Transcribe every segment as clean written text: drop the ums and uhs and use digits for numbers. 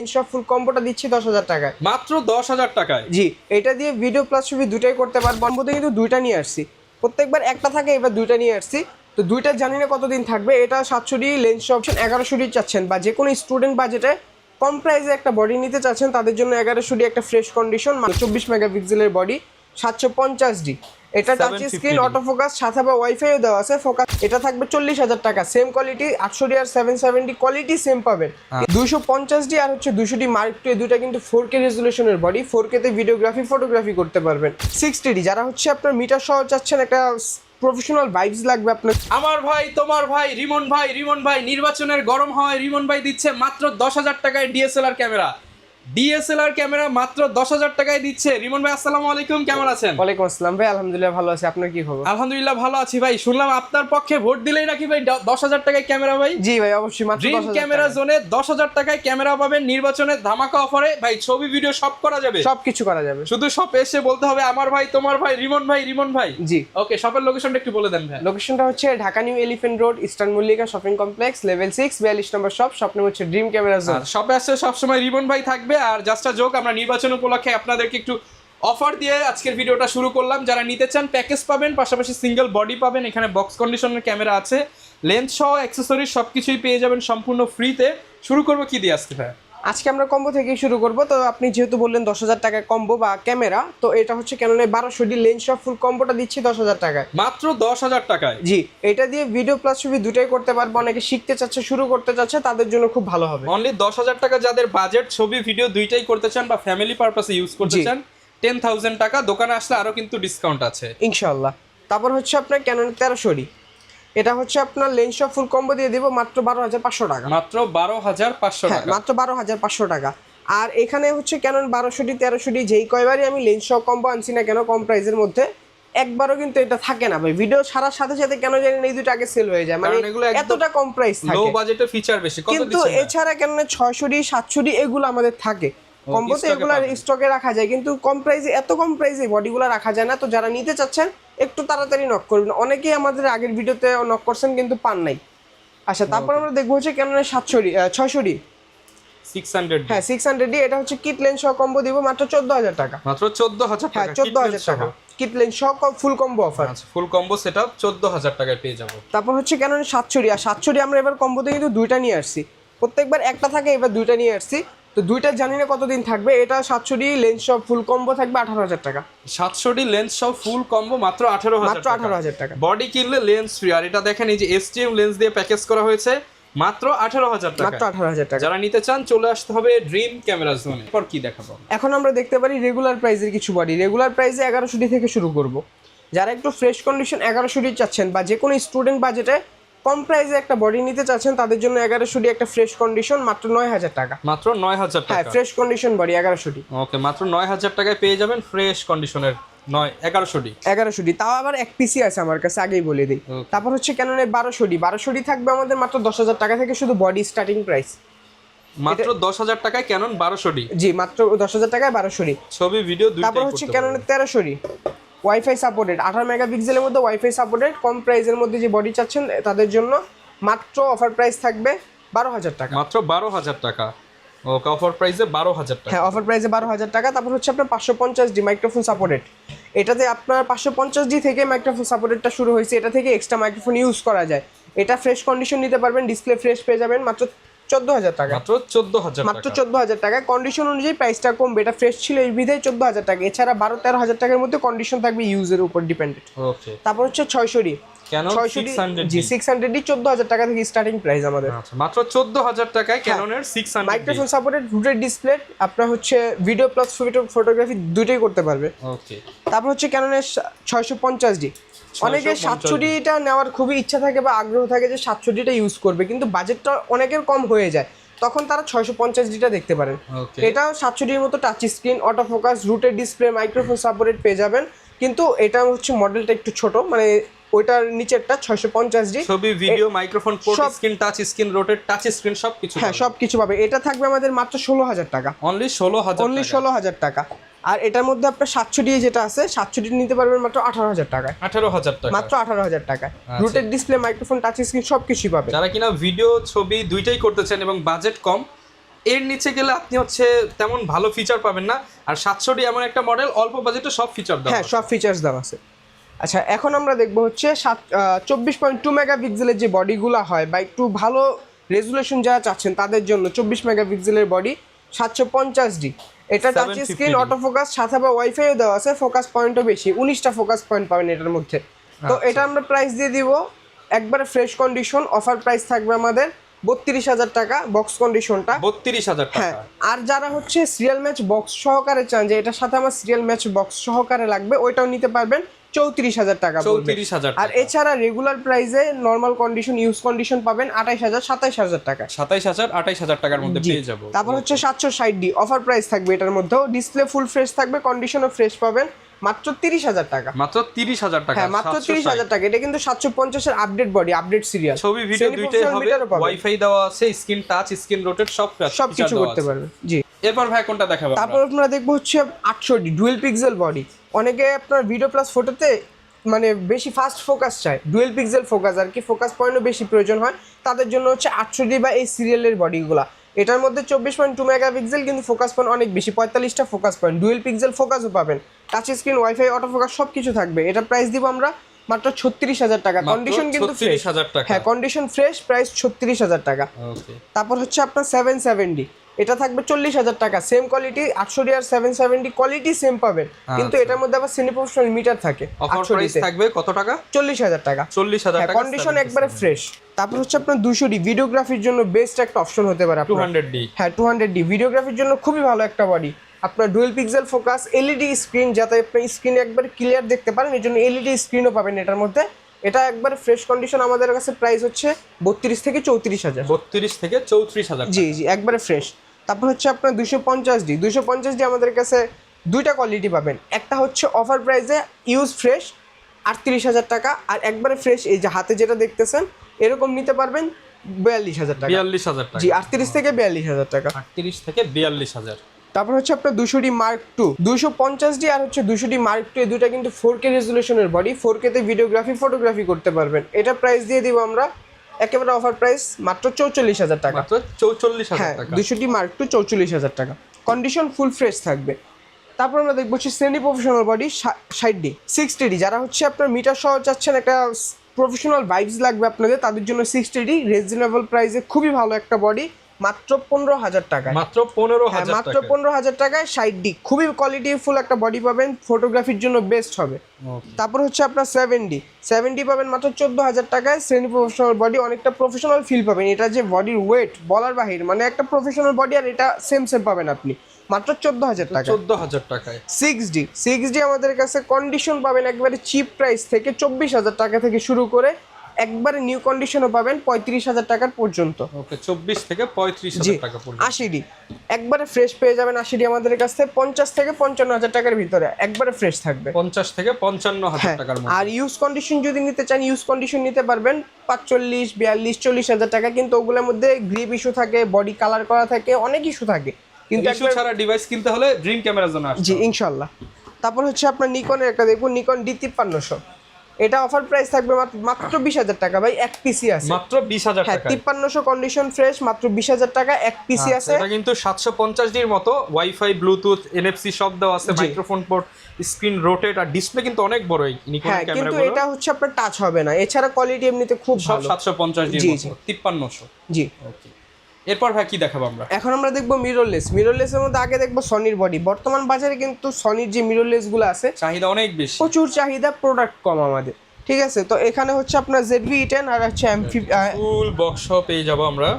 Lens ফুল কম্বোটা দিচ্ছি 10,000 টাকায়, মাত্র 10,000 টাকায়। জি এটা দিয়ে ভিডিও প্লাস ছবি দুটাই করতে পারবো। বন্ধুদের কিন্তু দুইটা নিয়ে আসছি, প্রত্যেকবার একটা থাকে, এবার দুইটা নিয়ে আসছি। তো দুইটা জানি না কতদিন থাকবে। এটা 700D লেন্স অপশন 1100D চাচ্ছেন বা যে কোনো স্টুডেন্ট বাজেটে কম প্রাইসে একটা বডি নিতে চাচ্ছেন তাদের জন্য 1100D একটা ফ্রেশ কন্ডিশন, 24 মেগাপিক্সেলের বডি, 750D। এটা টাচ স্ক্রিন, অটো ফোকাস, সাথে আবার ওয়াইফাইও দেওয়া আছে। ফোকাস এটা থাকবে 40,000 টাকা। সেম কোয়ালিটি 800D আর 770 কোয়ালিটি সেম পাবেন। 250D আর হচ্ছে 200D মার্ক টু, এই দুইটা কিন্তু 4K রেজুলেশনের বডি, 4K তে ভিডিওগ্রাফি ফটোগ্রাফি করতে পারবেন। 60D যারা হচ্ছে আপনার মিটার সহ চাচ্ছেন, একটা প্রফেশনাল ভাইবস লাগবে আপনার। আমার ভাই তোমার ভাই রিমন ভাই নির্বাচনের গরম হয় রিমন ভাই দিচ্ছে মাত্র 10,000 টাকায় ডিএসএলআর ক্যামেরা মাত্র 10,000 টাকায় দিচ্ছে। রিমন ভাই আসসালামু আলাইকুম, কেমন আছেন? ওয়ালাইকুম আসসালাম ভাই, আলহামদুলিল্লাহ ভালো আছি, আপনার কি খবর? আলহামদুলিল্লাহ ভালো আছি ভাই। শুনলাম আপনার পক্ষে ভোট দিলেই নাকি ভাই 10,000 টাকায় ক্যামেরা ভাই? জি ভাই অবশ্যই, মাত্র ড্রিম 10,000 ক্যামেরা জোনে 10,000 টাকায় ক্যামেরা পাবেন নির্বাচনের ধামাকা অফারে ভাই। ছবি ভিডিও সব করা যাবে, সবকিছু করা যাবে, শুধু শপে এসে বলতে হবে আমার ভাই তোমার ভাই রিমন ভাই। জি ওকে, শপের লোকেশনটা একটু বলে দেন ভাই। লোকেশনটা হচ্ছে Dhaka new elephant road, eastern Mallika shopping complex, level 6, 42 নম্বর শপ। শপ নেম হচ্ছে ড্রিম ক্যামেরা জোন। শপে আসছে সবসময় রিমন ভাই থাকবে। আর জাস্ট আ জোক, আমরা নির্বাচন উপলক্ষে আপনাদেরকে একটু অফার দিয়ে আজকের ভিডিওটা শুরু করলাম। যারা নিতে চান প্যাকেজ পাবেন, পাশাপাশি সিঙ্গেল বডি পাবেন, এখানে বক্স কন্ডিশনের ক্যামেরা আছে, লেন্স সহ অ্যাক্সেসরিজ সবকিছুই পেয়ে যাবেন সম্পূর্ণ ফ্রিতে। শুরু করবো কি দিয়ে আজকে ভাই? আজকে আমরা কম্বো থেকেই শুরু করব। তো আপনি যেহেতু বললেন 10,000 টাকায় কম্বো বা ক্যামেরা, তো এটা হচ্ছে ক্যাননের 1200D লেন্স ফুল কম্বোটা দিচ্ছি 10,000 টাকায়, মাত্র 10,000 টাকায়। জি এটা দিয়ে ভিডিও প্লাস ছবি দুটাই করতে পারবো। অনেকে শিখতে চাচ্ছে, শুরু করতে চাচ্ছে, তাদের জন্য খুব ভালো হবে। অনলি 10,000 টাকা যাদের বাজেট, ছবি ভিডিও দুইটাই করতে চান বা ফ্যামিলি পারপাসে ইউজ করতে জি। চান, 10,000 টাকা। দোকানে আসলে আরো কিন্তু ডিসকাউন্ট আছে ইনশাআল্লাহ। তারপর হচ্ছে আপনার ক্যাননের 1300D, এটা হচ্ছে আপনার লেন্স ফুল কম্বো দিয়ে দিব মাত্র 12,500 টাকা, মাত্র 12,500 হ্যাঁ টাকা। মাত্র 12,500 টাকা। আর এখানে হচ্ছে ক্যানন 1200D 1300D যেই কয়বারই আমি লেন্স সহ কম্বো আনছি না কেন কম প্রাইসের মধ্যে, একবারও কিন্তু এটা থাকে না ভাই। ভিডিও ছাড়ার সাথে সাথে কেন জানি না এই দুটো আগে সেল হয়ে যায়, মানে এতটা কম প্রাইস থাকে। লো বাজেটে ফিচার বেশি, কত কিন্তু দিচ্ছেন? এছাড়া কেন 600D 700D এগুলো আমাদের থাকে কম্বোতে, এগুলো স্টকে রাখা যায়, কিন্তু কম প্রাইসে, এত কম প্রাইসে বডিগুলো রাখা যায় না। তো যারা নিতে চাচ্ছেন একটু তাড়াতাড়ি নক করবেন। অনেকেই আমাদের আগের ভিডিওতে নক করছেন কিন্তু পান নাই। আচ্ছা তারপর আমরা দেখবো হচ্ছে কেন 600D 600, হ্যাঁ 600D, এটা হচ্ছে কিট লেন্স সহ কম্বো দিব মাত্র 14,000 টাকা, মাত্র 14,000 হ্যাঁ টাকা। 14,000 টাকা কিট লেন্স সহ ফুল কম্বো অফার। আচ্ছা, ফুল কম্বো সেটআপ 14,000 টাকায় পেয়ে যাবো। তারপর হচ্ছে কেন 700D, আর 700D আমরা এবার কম্বোতে কিন্তু দুইটা নিয়ে আসছি, প্রত্যেকবার একটা থাকে, এবার দুইটা নিয়ে আসছি। তো দুইটা জানি না কতদিন থাকবে। এটা 700D লেন্স সহ ফুল কম্বো থাকবে 18,000 টাকা, 700D লেন্স সহ ফুল কম্বো মাত্র 18,000 মাত্র 18,000 টাকা। বডি কিনলে লেন্স ফ্রি। আর এটা দেখেন এই যে এসটিএম লেন্স দিয়ে প্যাকেজ করা হয়েছে মাত্র 18,000 টাকা, মাত্র 18,000 টাকা। যারা নিতে চান চলে আসতে হবে ড্রিম ক্যামেরা জোনে। পর কি দেখাবো এখন আমরা দেখতে পারি রেগুলার প্রাইসের কিছু বডি। রেগুলার প্রাইসে 1100D থেকে শুরু করব। যারা একটু ফ্রেশ কন্ডিশন 1100D চাচ্ছেন বা যে কোনো স্টুডেন্ট বাজেটে কম প্রাইসে একটা বডি নিতে চাচ্ছেন তাদের জন্য 1100D একটা ফ্রেশ কন্ডিশন মাত্র 9,000 টাকা, মাত্র 9,000 হ্যাঁ টাকা। Fresh condition body 1100D। ওকে, মাত্র 9,000 টাকায় পেয়ে যাবেন ফ্রেশ কন্ডিশনের 1100D। তাও আবার এক পিসি আছে আমার কাছে, আগেই বলে দিই। Okay. তারপর হচ্ছে ক্যাননের 1200D থাকবে আমাদের মাত্র 10,000 টাকা থেকে, শুধু বডি স্টার্টিং প্রাইস মাত্র 10,000 টাকায় ক্যানন 1200D, জি মাত্র 10,000 টাকায় 1200D। ছবি ভিডিও দুইটাই তারপর হচ্ছে ক্যাননের 1300D ওয়াইফাই সাপোর্টেড, 18 মেগাপিক্সেলের মধ্যে ওয়াইফাই সাপোর্টেড, কম প্রাইসের মধ্যে যে বডি চাচ্ছেন তাদের জন্য মাত্র অফার প্রাইস থাকবে 12,000 টাকা, মাত্র 12,000 টাকা। ওকে, অফার প্রাইসে 12,000 টাকা। হ্যাঁ অফার প্রাইসে 12,000 টাকা। তারপর হচ্ছে আপনার 550D মাইক্রোফোন সাপোর্টেড, এটাতে আপনার 550D থেকে মাইক্রোফোন সাপোর্টেডটা শুরু হয়েছে, এটা থেকে এক্সট্রা মাইক্রোফোন ইউজ করা যায়। এটা ফ্রেশ কন্ডিশন নিতে পারবেন, ডিসপ্লে ফ্রেশ পেয়ে যাবেন মাত্র 14,000 টাকা, মাত্র 14,000 মাত্র টাকা। 14,000 টাকায়। কন্ডিশন অনুযায়ী প্রাইসটা কমবে, এটা ফ্রেশ ছিল এই বিধায় 14,000 টাকা। এছাড়া 12-13,000 টাকার মধ্যে কন্ডিশন থাকবে ইউজের উপর ডিপেন্ডেন্ট। ওকে, তারপর হচ্ছে 600D, ক্যানন 600D, জি 600D 14,000 টাকা থেকে স্টার্টিং প্রাইস আমাদের। আচ্ছা, মাত্র 14,000 টাকায় ক্যাননের 600D। Microphone supported, rooted display, আপনার হচ্ছে ভিডিও প্লাস ফটোগ্রাফি দুটোই করতে পারবে। ওকে, তারপর হচ্ছে ক্যাননের 650D, অনেকের 700Dটা নেওয়ার খুবই ইচ্ছা থাকে বা আগ্রহ থাকে যে 700Dটা ইউজ করবে, কিন্তু বাজেটটা অনেকের কম হয়ে যায়, তখন তারা 650Dটা দেখতে পারেন। এটাও 700Dর মতো touch screen, auto focus, rooted display, microphone supported পেয়ে যাবেন, কিন্তু এটা হচ্ছে মডেলটা একটু ছোট, মানে ওইটার নিচেরটা 650D ছবি video microphone port screen touch screen rotate touch screen সবকিছু, হ্যাঁ সবকিছু পাবে। এটা থাকবে আমাদের মাত্র 16,000 টাকা, অনলি 16,000, অনলি 16,000 টাকা। আর এটার মধ্যে আপনার 700D যেটা আছে 700D নিতে পারবেন মাত্র 18,000 টাকায়, 18,000 টাকা, মাত্র 18,000 টাকায়। Rooted display, microphone, touch screen সবকিছুই পাবে। যারা কিনা ভিডিও ছবি দুইটাই করতে চান এবং বাজেট কম, এর নিচে গেলে আপনি হচ্ছে তেমন ভালো ফিচার পাবেন না। আর 700D এমন একটা মডেল অল্প বাজেটে সব ফিচার দেওয়া হ্যাঁ, সব ফিচার্স দেওয়া আছে। আচ্ছা, এখন আমরা দেখবো হচ্ছে 24.2 মেগাপিক্সেলের যে বডিগুলো হয় বা একটু ভালো রেজুলেশন যারা চাচ্ছেন তাদের জন্য 24 মেগাপিক্সেলের বডি 750D। এটা touch 750D screen, auto focus, সাথে আবার ওয়াইফাইও দেওয়া আছে, ফোকাস পয়েন্টও বেশি, 19টা ফোকাস পয়েন্ট পাবেন এটার মধ্যে। তো আচ্ছা। এটা আমরা প্রাইস দিয়ে দিব একবারে ফ্রেশ কন্ডিশন, অফার প্রাইস থাকবে আমাদের 32,000 টাকা বক্স কন্ডিশনটা। 32,000 হ্যাঁ, টাকা। আর যারা হচ্ছে সিরিয়াল ম্যাচ বক্স সহকারে চান যে এটার সাথে আমার সিরিয়াল ম্যাচ বক্স সহকারে লাগবে, ওইটাও নিতে পারবেন 34,000 টাকা পড়বে। 34,000 আর এছাড়া রেগুলার প্রাইসে নরমাল কন্ডিশন, ইউজ কন্ডিশন পাবেন 28,000 27,000 টাকা। 27,000 28,000 টাকার মধ্যে পেয়ে যাবো। তারপর হচ্ছে 760D অফার প্রাইস থাকবে এটার মধ্যেও, ডিসপ্লে ফুল ফ্রেশ থাকবে, কন্ডিশনও ফ্রেশ পাবেন মাত্র 30,000 টাকা। মাত্র 30,000 টাকা। হ্যাঁ, মাত্র 30,000 টাকা। এটা কিন্তু 750 এর আপডেট বডি, আপডেট সিরিয়াল, ছবি ভিডিও দুইটাই হবে, ওয়াইফাই দেওয়া আছে, স্ক্রিন টাচ, স্ক্রিন রোটেট সব কিছু করতে পারবে। জি, এরপর ভাই কোনটা দেখাবো? তারপর আমরা দেখবো হচ্ছে 800D ডুয়েল পিক্সেল বডি। অনেকে আপনার ভিডিও প্লাস ফটোতে মানে বেশি ফাস্ট ফোকাস চায়, ডুয়েল পিক্সেল ফোকাস আর কি, ফোকাস পয়েন্টও বেশি প্রয়োজন হয়, তাদের জন্য হচ্ছে 800D বা এই সিরিয়ালের বডিগুলা। এটার মধ্যে 24.2 মেগাপিক্সেল, কিন্তু ফোকাস পয়েন্ট অনেক বেশি, 45টা ফোকাস পয়েন্ট, ডুয়েল পিক্সেল ফোকাসও পাবেন, touch screen, wifi, auto focus সব কিছু থাকবে। এটা প্রাইস দিব আমরা মাত্র 36,000 টাকা। কন্ডিশন কিন্তু ফ্রেশ। 36,000 টাকা। হ্যাঁ, কন্ডিশন ফ্রেশ, প্রাইস 36,000 টাকা। ওকে। তারপর হচ্ছে আপনার 770D, এটা থাকবে 40,000 টাকা। সেম কোয়ালিটি, 800D আর 770 কোয়ালিটি সেম পাবেন, কিন্তু এটার মধ্যে আবার সেমি প্রফেশনাল মিটার থাকে। অফার প্রাইস থাকবে কত টাকা? 40,000 টাকা। 40,000 টাকা, কন্ডিশন একবারে ফ্রেশ। তারপর হচ্ছে আপনার 200D ভিডিওগ্রাফির জন্য বেস্ট একটা অপশন হতে পারে আপনার। 200D। হ্যাঁ, 200D ভিডিওগ্রাফির জন্য খুবই ভালো একটা বডি। আপনার dual pixel focus, LED screen, যাতে আপনি স্ক্রিনে একবার ক্লিয়ার দেখতে পারেন, এর জন্য এলইডি স্ক্রিনও পাবেন এটার মধ্যে। এটা একবার ফ্রেশ কন্ডিশন, আমাদের কাছে প্রাইস হচ্ছে 32 থেকে 34,000। 32 থেকে 34,000। জি জি, একবারে ফ্রেশ। তারপর হচ্ছে আপনার 250D আমাদের কাছে দুইটা কোয়ালিটি পাবেন। একটা হচ্ছে অফার প্রাইসে ইউজ ফ্রেশ 38,000 টাকা, আর একবারে ফ্রেশ এই যে হাতে যেটা দেখতেছেন এরকম নিতে পারবেন 42,000 টাকা। 42,000 টাকা। জি, 38 থেকে 42,000 টাকা। 38 থেকে 42,000। তারপর হচ্ছে আপনার 200D Mark II, 250D আর হচ্ছে 200D Mark II, এই দুটো কিন্তু 4K রেজুলেশনের বডি, 4K তে ভিডিওগ্রাফি, ফটোগ্রাফি করতে পারবেন। এটা প্রাইস দিয়ে দিব আমরা একেবারে অফার প্রাইস মাত্র 44,000 টাকা। মাত্র 44,000 হ্যাঁ, টাকা। 200D Mark II 44,000 টাকা। কন্ডিশন ফুল ফ্রেশ থাকবে। তারপর আমরা দেখবো হচ্ছে semi professional body 60D 60D, যারা হচ্ছে আপনার মিটার সহ চাচ্ছেন, একটা প্রফেশনাল ভাইবস লাগবে আপনাদের, তাদের জন্য 60D রিজনেবল প্রাইসে খুবই ভালো একটা বডি, মাত্র 15,000 টাকা। মাত্র 15,000 টাকা। মাত্র 15,000 টাকায় 60D খুবই কোয়ালিটিফুল একটা বডি পাবেন, ফটোগ্রাফির জন্য বেস্ট হবে। তারপর হচ্ছে আপনার 7D পাবেন মাত্র 14,000 টাকায়, সেমি প্রফেশনাল বডি, অনেকটা প্রফেশনাল ফিল পাবেন। এটা যে বডির ওয়েট বলার বাহির, মানে একটা প্রফেশনাল বডি, আর এটা সেম পাবেন আপনি মাত্র 14,000 টাকা। 14,000 টাকায়। 6D আমাদের কাছে কন্ডিশন পাবেন একবারে চিপ প্রাইস থেকে 24,000 টাকা থেকে শুরু করে একবারে নিউ কন্ডিশনও পাবেন 35,000 টাকার পর্যন্ত। ওকে, 24 থেকে 35,000 টাকা পর্যন্ত। 80D একবারে ফ্রেশ পেয়ে যাবেন। 80D আমাদের কাছ থেকে 50 থেকে 55,000 টাকার ভিতরে একবারে ফ্রেশ থাকবে। 50 থেকে 55,000 টাকার মধ্যে। আর ইউজ কন্ডিশন যদি নিতে চান, ইউজ কন্ডিশন নিতে পারবেন 45, 42, 40,000 টাকা, কিন্তু ওগুলোর মধ্যে গ্রিপ ইস্যু থাকে, বডি কালার করা থাকে, অনেক ইস্যু থাকে, কিন্তু ইস্যু ছাড়া ডিভাইস কিনতে হলে ড্রিম ক্যামেরার জন্য আসুন। জি, ইনশাআল্লাহ। তারপর হচ্ছে আপনার নিকনের একটা দেখুন, নিকন D5300, এটা অফার প্রাইস থাকবে মাত্র 20,000 টাকা ভাই, এক পিসি আছে। মাত্র 20,000 হ্যাঁ, টাকা। 5300 কন্ডিশন ফ্রেশ, মাত্র 20,000 টাকা, এক পিসি আছে। এটা কিন্তু 750D এর মতো, ওয়াইফাই, ব্লুটুথ, NFC সব দেওয়া আছে, মাইক্রোফোন পোর্ট, স্ক্রিন রোটেট, আর ডিসপ্লে কিন্তু অনেক বড় এই নিকনের হ্যাঁ, কিন্তু ক্যামেরাগুলো। এটা হচ্ছে আপনার টাচ হবে না, এছাড়া কোয়ালিটি এমনিতে খুব সব ভালো। 750D এর জি, মতো, 5300। জি। ওকে, এরপর ভাই কি দেখাবো আমরা? এখন আমরা দেখবো মিররলেসের মধ্যে আগে দেখবো সনির বডি। বর্তমান বাজারে কিন্তু সনির যে মিররলেস গুলো আছে চাহিদা অনেক বেশি, প্রচুর চাহিদা, প্রোডাক্ট কম আমাদের, ঠিক আছে। তো এখানে হচ্ছে আপনার ZV-E10 আর হচ্ছে ফুল বক্স সহ পেয়ে যাবো আমরা।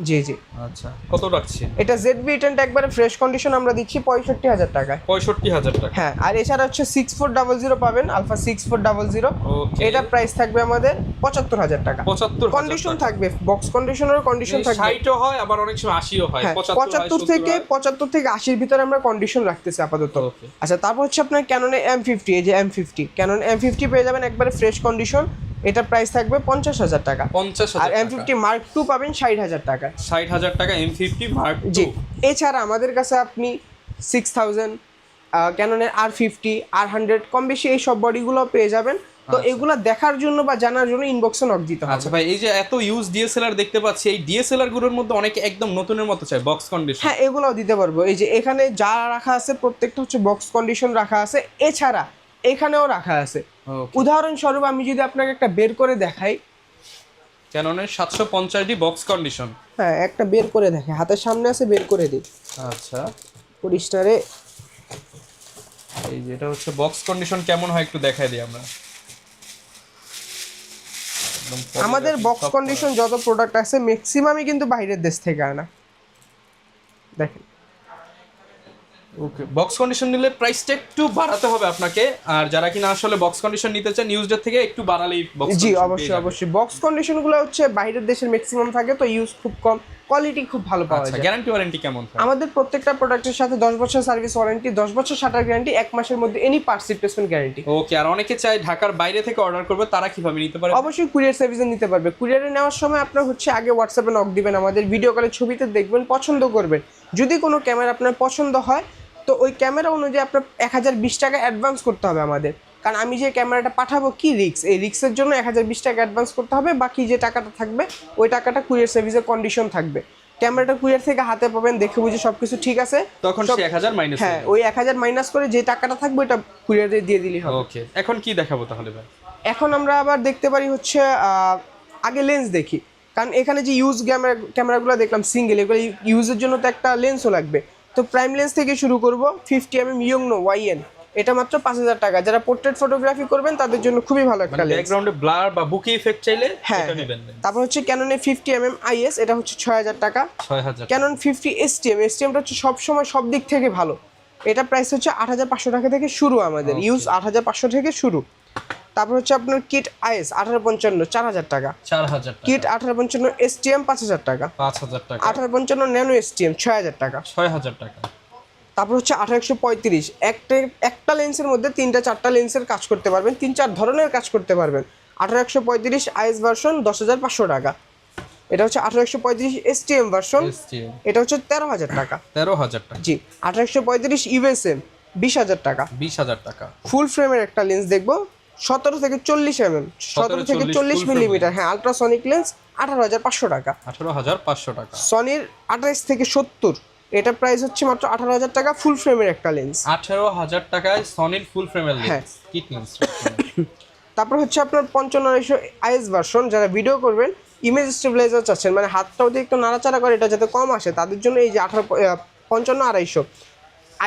জি জি। আচ্ছা, কত রাখছি? এটা ZV-E10টা একবারে ফ্রেশ কন্ডিশন আমরা দিচ্ছি 65,000 টাকায়। 65,000 টাকা। হ্যাঁ, আর এছাড়া হচ্ছে 6400 পাবেন, আলফা 6400, ওকে। এটা প্রাইস থাকবে আমাদের 75,000 টাকা। 75,000 কন্ডিশন থাকবে, বক্স কন্ডিশনেরও কন্ডিশন থাকবে। 60ও হয়, আবার অনেক সময় 80ও হয়। হ্যাঁ, 75 থেকে 80-র ভিতরে আমরা কন্ডিশন রাখতেছি আপাতত। ওকে। আচ্ছা, তারপর হচ্ছে আপনার ক্যাননের M50, এই যে M50, ক্যানন M50 পেয়ে যাবেন একবারে ফ্রেশ কন্ডিশন, এটা প্রাইস থাকবে 50,000 টাকা। 50,000 আর M50 Mark II পাবেন 60,000 টাকা। 60,000 টাকা M50 Mark II। জি, এছাড়া আমাদের কাছে আপনি 6000 ক্যাননের R50, R100 কম বেশি এই সব বডিগুলো পেয়ে যাবেন তো এগুলা দেখার জন্য বা জানার জন্য ইনবক্সে নক দিতে হবে। আচ্ছা ভাই, এই যে এত ইউজ ডিএসএলআর দেখতে পাচ্ছি, এই ডিএসএলআর গুলোর মধ্যে অনেকে একদম নতুনের মতো চায় বক্স কন্ডিশন। হ্যাঁ, এগুলাও দিতে পারবো। এই যে এখানে যা রাখা আছে প্রত্যেকটা হচ্ছে বক্স কন্ডিশন রাখা আছে, এছাড়া এখানেও রাখা আছে। উদাহরণস্বরূপ আমি যদি আপনাকে একটা বের করে দেখাই, ক্যাননের 750D বক্স কন্ডিশন। হ্যাঁ, একটা বের করে দেখে, হাতের সামনে আছে, বের করে দিই। আচ্ছা, পরিষ্কারে এই যে এটা হচ্ছে বক্স কন্ডিশন, কেমন হয় একটু দেখাই দিই আমরা। আমাদের বক্স কন্ডিশন যত প্রোডাক্ট আছে ম্যাক্সিমামই কিন্তু বাইরের দেশ থেকে আনা। দেখেন, ওকে, বক্স কন্ডিশন নিলে প্রাইসটা একটু বাড়াতে হবে আপনাকে, আর যারা কিনা আসলে বক্স কন্ডিশন নিতে চান ইউজড থেকে একটু বাড়ালেই বক্স। জি অবশ্যই অবশ্যই। বক্স কন্ডিশনগুলো হচ্ছে বাইরের দেশের ম্যাক্সিমাম থাকে, তো ইউজ খুব কম, কোয়ালিটি খুব ভালো পাওয়া যায়। গ্যারান্টি ওয়ারেন্টি কেমন থাকে? আমাদের প্রত্যেকটা প্রোডাক্টের সাথে 10 বছর সার্ভিস ওয়ারেন্টি, 10 বছর শাটার গ্যারান্টি, 1 মাসের মধ্যে এনি পার্টস রিপ্লেসমেন্ট গ্যারান্টি। ওকে, আর অনেকে চায় ঢাকার বাইরে থেকে অর্ডার করবে, তারা কিভাবে নিতে পারে? অবশ্যই কুরিয়ার সার্ভিসে নিতে পারবে। কুরিয়ারে নেওয়ার সময় আপনার হচ্ছে আগে হোয়াটসঅ্যাপে নক দিবেন, আমাদের ভিডিও কলের ছবিতে দেখবেন, পছন্দ করবেন। যদি কোনো ক্যামেরা আপনার পছন্দ হয় তো ওই ক্যামেরা অনুযায়ী আপনার 1020 টাকা অ্যাডভান্স করতে হবে আমাদের, কারণ আমি যে ক্যামেরাটা পাঠাবো কি রিস্ক, এই রিস্কের জন্য 1020 টাকা অ্যাডভান্স করতে হবে। বাকি যে টাকাটা থাকবে ওই টাকাটা কুরিয়ার সার্ভিসের কন্ডিশন থাকবে। ক্যামেরাটা কুরিয়ার থেকে হাতে পাবেন, দেখে বুঝে সবকিছু ঠিক আছে তখন সে 1000 মাইনাস। হ্যাঁ, ওই 1000 মাইনাস করে যে টাকাটা থাকবে ওটা কুরিয়ারে দিয়ে দিলেই হবে। ওকে, এখন কি দেখাবো তাহলে ভাই? এখন আমরা আবার দেখতে পারি হচ্ছে আগে লেন্স দেখি, কারণ এখানে যে ইউজ ক্যামেরাগুলো দেখলাম সিঙ্গেল, এগুলো ইউজের জন্য তো একটা লেন্সও লাগবে। তো প্রাইম লেন্স থেকে শুরু করব, 50mm ইয়ংনো YN, এটা মাত্র 5000 টাকা। যারা পোর্ট্রেট ফটোগ্রাফি করবেন তাদের জন্য খুবই ভালো একটা লেন্স। ব্যাকগ্রাউন্ডে ব্লার বা বুকে ইফেক্ট চাইলে হ্যাঁ, এটা নেবেন। তারপর হচ্ছে ক্যাননের 50mm IS, এটা হচ্ছে 6000 টাকা। 6000। ক্যানন 50 STMটা হচ্ছে সবসময় সব দিক থেকে ভালো, এটা প্রাইস হচ্ছে 8500 টাকা থেকে শুরু, আমাদের ইউজ 8500 থেকে শুরু। তারপর হচ্ছে আপনার কিট IS 1855 4000 টাকা। 4000 টাকা। কিট 1855 STM 5000 টাকা। 5000 টাকা। 1855 ন্যানো STM 6000 টাকা। 6000 টাকা। তারপর হচ্ছে 1835, একটা লেন্সের মধ্যে 3-4টা লেন্সের কাজ করতে পারবেন, 3-4 ধরনের কাজ করতে পারবেন। 1835 IS ভার্সন 10500 টাকা। এটা হচ্ছে 1835 STM ভার্সন, এটা হচ্ছে 13000 টাকা। 13000 টাকা। জি, 1835 USM 20000 টাকা। 20000 টাকা। ফুল ফ্রেমের একটা লেন্স দেখবো 17 থেকে 40 mm, 17 থেকে 40 মিলিমিটার, হ্যাঁ, আলট্রাসনিক লেন্স 18500 টাকা। 18500 টাকা। সনির 28 থেকে 70, এটা প্রাইস হচ্ছে মাত্র 18000 টাকা, ফুল ফ্রেমের একটা লেন্স। 18000 টাকায় সনির ফুল ফ্রেমের হ্যাঁ। Lens, kit lens. তারপর হচ্ছে আপনার 5500 IS ভার্সন, যারা ভিডিও করবেন, ইমেজ স্টেবিলাইজার চাচ্ছেন, মানে হাতটা অতিরিক্ত নাড়াচাড়া করে এটা যাতে কম আসে, তাদের জন্য এই যে 55250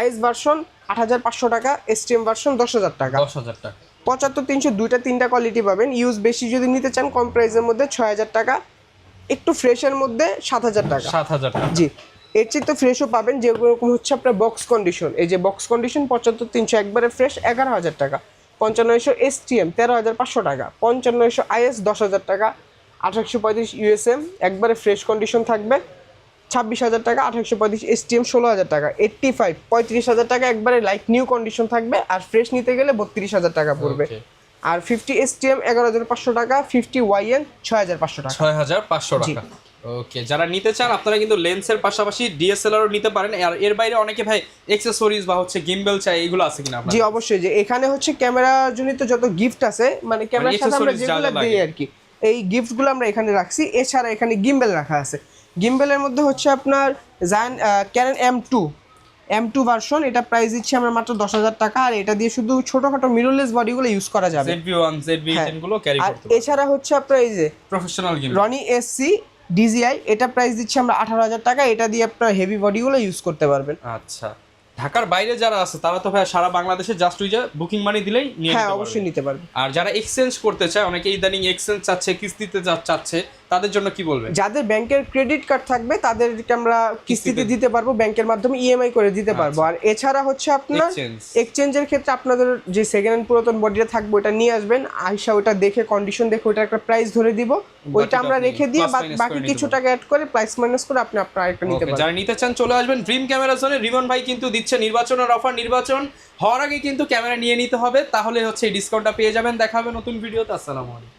IS ভার্সন 8500 টাকা, STM ভার্সন 10000 টাকা। 10000 টাকা। 75300, দুইটা তিনটা কোয়ালিটি পাবেন। ইউজ বেশি যদি নিতে চান কম প্রাইসের মধ্যে 6000 টাকা, একটু ফ্রেশের মধ্যে 7000 টাকা। 7000 টাকা। জি, এর চেয়ে তো ফ্রেশও পাবেন, যেরকম হচ্ছে আপনার বক্স কন্ডিশন, এই যে বক্স কন্ডিশন 75300 একবারে ফ্রেশ 11000 টাকা। 5500 STM 13500 টাকা। 5500 IS 10000 টাকা। 1835 USM একবারে ফ্রেশ কন্ডিশন থাকবে 26000 টাকা। 1835 STM 16000 টাকা। 85 35000 টাকা একবারে লাইক নিউ কন্ডিশন থাকবে, আর ফ্রেশ নিতে গেলে 32000 টাকা পড়বে। আর 50 STM 11500 টাকা। 50 YN 6500 টাকা। 6500 টাকা। ওকে, যারা নিতে চান আপনারা কিন্তু লেন্সের পাশাপাশি ডিএসএলআরও নিতে পারেন। আর এর বাইরে অনেকে ভাই অ্যাকসেসরিজ বা হচ্ছে গিম্বল চাই, এগুলো আছে কিনা আপনাদের? জি অবশ্যই, যে এখানে হচ্ছে ক্যামেরা জনিত যত গিফট আছে, মানে ক্যামেরার সাথে আমরা যেগুলো দিই আর কি, এই গিফটগুলো আমরা এখানে রাখছি। এছাড়া এখানে গিম্বেল রাখা আছে। গিম্বেলের মধ্যে হচ্ছে আপনার ক্যানন M2 ভার্সন, এটা প্রাইস দিচ্ছি আমরা মাত্র 10000 টাকা। আর এটা দিয়ে শুধু ছোটখাটো মিররলেস বডিগুলো ইউজ করা যাবে, ZV-1 ZV-10 গুলো ক্যারি করতে পারবেন। এছাড়া হচ্ছে আপনার এই যে professional gimbal Ronin SC DJI, এটা প্রাইস দিচ্ছি আমরা 18000 টাকা। এটা দিয়ে আপনার হেভি বডিগুলো ইউজ করতে পারবেন। আচ্ছা, ঢাকার বাইরে যারা আছে তারা তো ভাই সারা বাংলাদেশে জাস্ট ওই যে বুকিং মানি দিলেই নিয়ে নিতে হ্যাঁ, পারবে। অবশ্যই নিতে পারবে। আর যারা এক্সচেঞ্জ করতে চায়, অনেকে ইদানিং এক্সচেঞ্জ চাচ্ছে, কিস্তিতে চাচ্ছে, তাদের জন্য কি বলবেন? যাদের ব্যাংকের ক্রেডিট কার্ড থাকবে তাদেরকে আমরা কিস্তিতে দিতে পারবো, ব্যাংকের মাধ্যমে EMI করে দিতে পারবো। আর এছাড়া হচ্ছে আপনার এক্সচেঞ্জের ক্ষেত্রে আপনাদের যে সেকেন্ড হ্যান্ড পুরাতন বডিটা থাকবে ওটা নিয়ে আসবেন, আইসা ওটা দেখে কন্ডিশন দেখে ওটা একটা প্রাইস ধরে দিব, ওইটা আমরা রেখে দিয়ে বাকি কিছু টাকা অ্যাড করে প্রাইস মাইনাস করে আপনি আপনার আরেকটা নিতে পারবেন। যারা নিতে চান চলে আসবেন ড্রিম ক্যামেরা জোনে। রিমন ভাই কিন্তু দিচ্ছে নির্বাচনের অফার, নির্বাচন হওয়ার আগে কিন্তু ক্যামেরা নিয়ে নিতে হবে, তাহলে হচ্ছে এই ডিসকাউন্টটা পেয়ে যাবেন। দেখা হবে নতুন ভিডিওতে। আসসালামু আলাইকুম।